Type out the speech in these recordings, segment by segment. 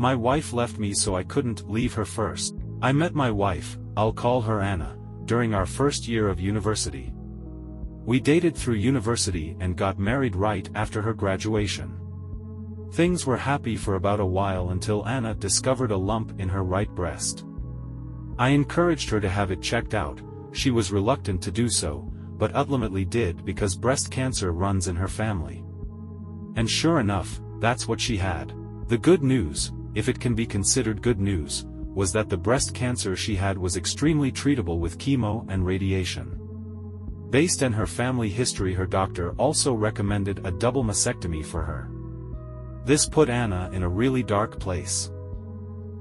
My wife left me so I couldn't leave her first. I met my wife, I'll call her Anna, during our first year of university. We dated through university and got married right after her graduation. Things were happy for about a while until Anna discovered a lump in her right breast. I encouraged her to have it checked out. She was reluctant to do so, but ultimately did because breast cancer runs in her family. And sure enough, that's what she had. The good news, if it can be considered good news, was that the breast cancer she had was extremely treatable with chemo and radiation. Based on her family history, her doctor also recommended a double mastectomy for her. This put Anna in a really dark place.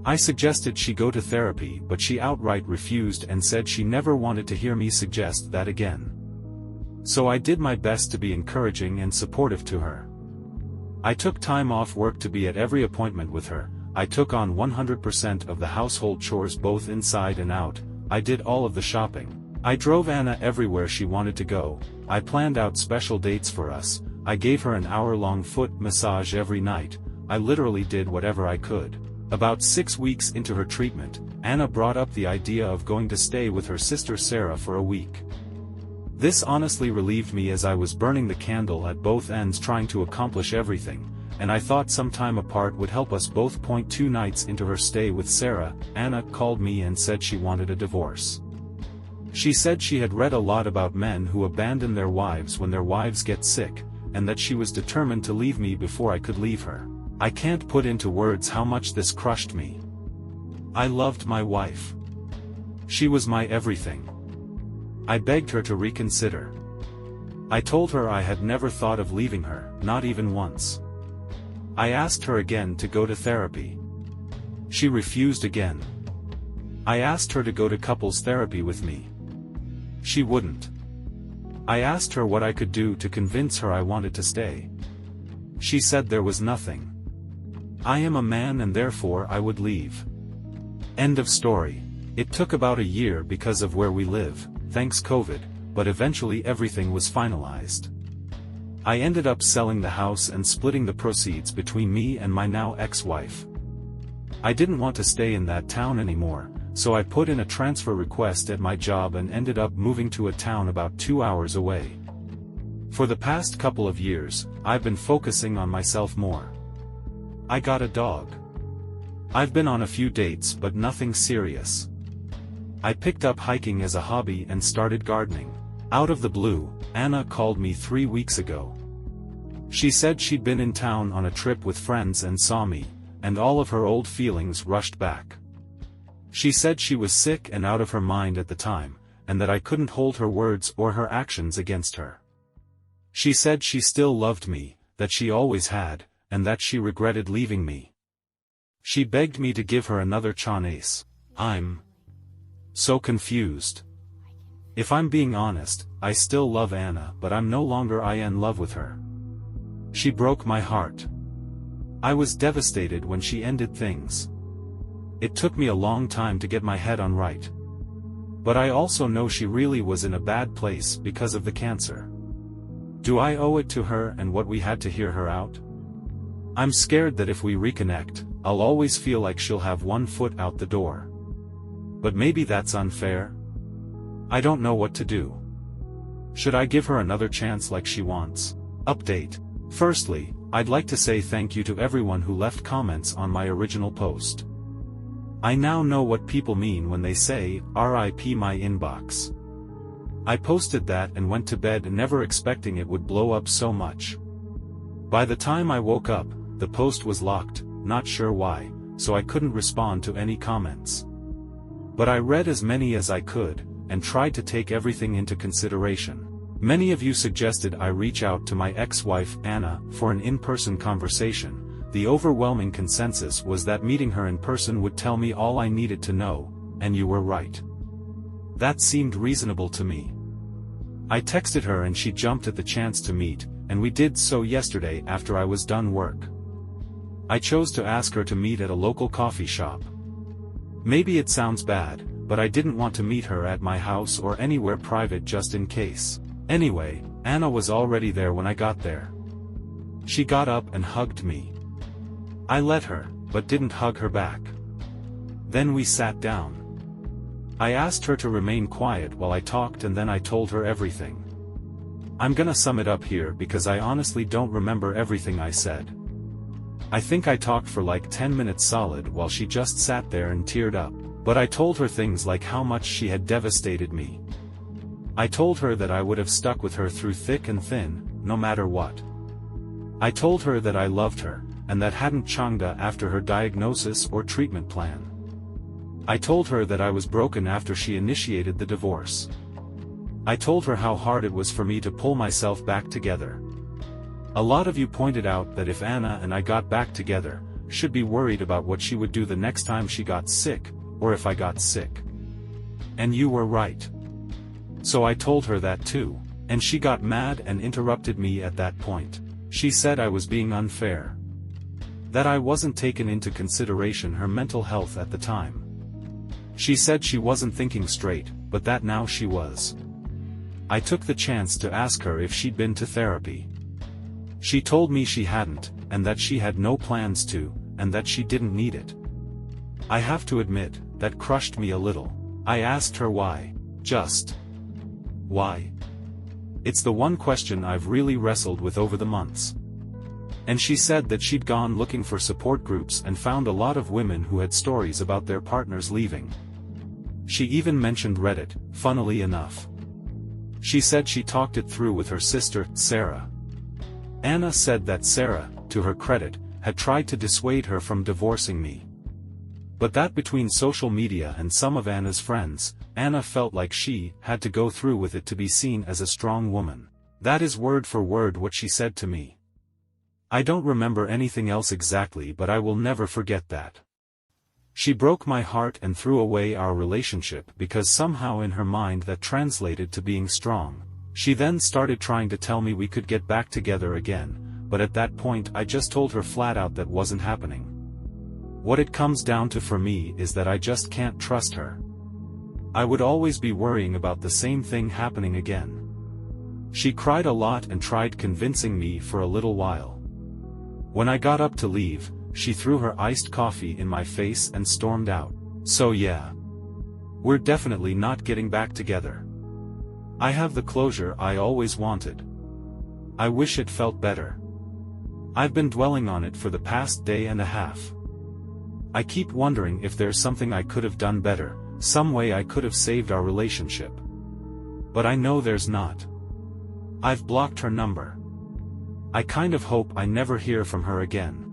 I suggested she go to therapy, but she outright refused and said she never wanted to hear me suggest that again. So I did my best to be encouraging and supportive to her. I took time off work to be at every appointment with her. I took on 100% of the household chores both inside and out. I did all of the shopping. I drove Anna everywhere she wanted to go. I planned out special dates for us. I gave her an hour-long foot massage every night. I literally did whatever I could. About 6 weeks into her treatment, Anna brought up the idea of going to stay with her sister Sarah for a week. This honestly relieved me as I was burning the candle at both ends trying to accomplish everything, and I thought some time apart would help us both. 2 nights into her stay with Sarah, Anna called me and said she wanted a divorce. She said she had read a lot about men who abandon their wives when their wives get sick, and that she was determined to leave me before I could leave her. I can't put into words how much this crushed me. I loved my wife. She was my everything. I begged her to reconsider. I told her I had never thought of leaving her, not even once. I asked her again to go to therapy. She refused again. I asked her to go to couples therapy with me. She wouldn't. I asked her what I could do to convince her I wanted to stay. She said there was nothing. I am a man and therefore I would leave. End of story. It took about a year because of where we live, thanks COVID, but eventually everything was finalized. I ended up selling the house and splitting the proceeds between me and my now ex-wife. I didn't want to stay in that town anymore, so I put in a transfer request at my job and ended up moving to a town about 2 hours away. For the past couple of years, I've been focusing on myself more. I got a dog. I've been on a few dates but nothing serious. I picked up hiking as a hobby and started gardening. Out of the blue, Anna called me 3 weeks ago. She said she'd been in town on a trip with friends and saw me, and all of her old feelings rushed back. She said she was sick and out of her mind at the time, and that I couldn't hold her words or her actions against her. She said she still loved me, that she always had, and that she regretted leaving me. She begged me to give her another chance. I'm so confused. If I'm being honest, I still love Anna, but I'm no longer in love with her. She broke my heart. I was devastated when she ended things. It took me a long time to get my head on right. But I also know she really was in a bad place because of the cancer. Do I owe it to her and what we had to hear her out? I'm scared that if we reconnect, I'll always feel like she'll have one foot out the door. But maybe that's unfair? I don't know what to do. Should I give her another chance like she wants? Update. Firstly, I'd like to say thank you to everyone who left comments on my original post. I now know what people mean when they say, RIP my inbox. I posted that and went to bed never expecting it would blow up so much. By the time I woke up, the post was locked, not sure why, so I couldn't respond to any comments. But I read as many as I could, and tried to take everything into consideration. Many of you suggested I reach out to my ex-wife, Anna, for an in-person conversation. The overwhelming consensus was that meeting her in person would tell me all I needed to know, and you were right. That seemed reasonable to me. I texted her and she jumped at the chance to meet, and we did so yesterday after I was done work. I chose to ask her to meet at a local coffee shop. Maybe it sounds bad, but I didn't want to meet her at my house or anywhere private just in case. Anyway, Anna was already there when I got there. She got up and hugged me. I let her. but didn't hug her back. Then we sat down. I asked her to remain quiet while I talked, and then I told her everything. I'm gonna sum it up here because I honestly don't remember everything I said. I think I talked for like 10 minutes solid while she just sat there and teared up, but I told her things like how much she had devastated me. I told her that I would have stuck with her through thick and thin, no matter what. I told her that I loved her, and that hadn't changed after her diagnosis or treatment plan. I told her that I was broken after she initiated the divorce. I told her how hard it was for me to pull myself back together. A lot of you pointed out that if Anna and I got back together, should be worried about what she would do the next time she got sick, or if I got sick. And you were right. So I told her that too, and she got mad and interrupted me at that point. She said I was being unfair. That I wasn't taking into consideration her mental health at the time. She said she wasn't thinking straight, but that now she was. I took the chance to ask her if she'd been to therapy. She told me she hadn't, and that she had no plans to, and that she didn't need it. I have to admit, that crushed me a little. I asked her why. Just why? It's the one question I've really wrestled with over the months. And she said that she'd gone looking for support groups and found a lot of women who had stories about their partners leaving. She even mentioned Reddit, funnily enough. She said she talked it through with her sister, Sarah. Anna said that Sarah, to her credit, had tried to dissuade her from divorcing me. But that between social media and some of Anna's friends, Anna felt like she had to go through with it to be seen as a strong woman. That is word for word what she said to me. I don't remember anything else exactly, but I will never forget that. She broke my heart and threw away our relationship because somehow in her mind that translated to being strong. She then started trying to tell me we could get back together again, but at that point I just told her flat out that wasn't happening. What it comes down to for me is that I just can't trust her. I would always be worrying about the same thing happening again. She cried a lot and tried convincing me for a little while. When I got up to leave, she threw her iced coffee in my face and stormed out. So yeah. We're definitely not getting back together. I have the closure I always wanted. I wish it felt better. I've been dwelling on it for the past day and a half. I keep wondering if there's something I could have done better, some way I could have saved our relationship. But I know there's not. I've blocked her number. I kind of hope I never hear from her again.